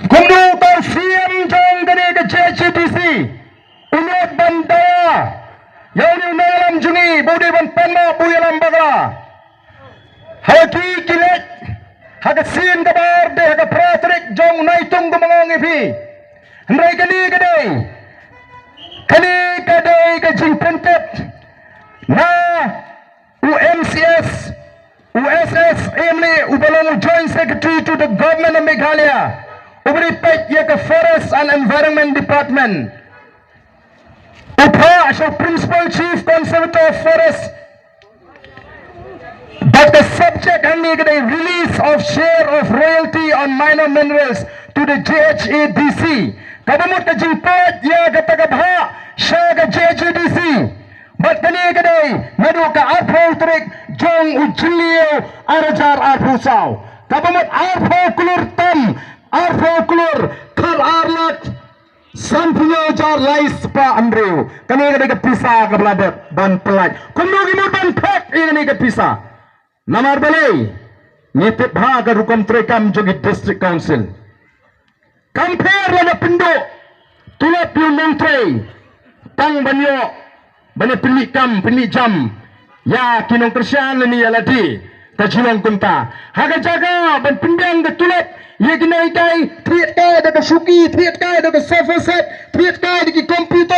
Kumdutan CM jong gani ke JCDC unyat bandaya yang ni unalam jungi budi ban penma buyalam bagla haki kilet haka sin kabar de haka pratrik jong naitung gumangong ipi hendrai kani kadai ke jingpentet na UMCS USS Emily Ubalong Joint Secretary to the Government of Meghalaya Ubri Pek Yaka Forest and Environment Department Upha as Principal Chief Conservator of Forest but the subject and the release of share of royalty on minor minerals to the JHADC Kadamut ka jingpet ya katagabha siya ka JHADC but kani kadai nadu ka arpo trik jong ujilio arajar arpusaw kabamot arpo kulur tam arpo kulur kar arlat sampuyo jar lais pa andreu kani kadai ka pisa ka bladet ban pelaj kumnugi mo ban pek ini ka pisa namar balai nitip ha ka rukom trekam jogi district council compare la pindo tulap yung nangtray tang banyo bani pilih jam ya kinong kersyan ni aladi kajilong kunta haga jaga ban pindang de tulap ye ginai kai triat kai da suki triat kai da surface set triat kai di komputer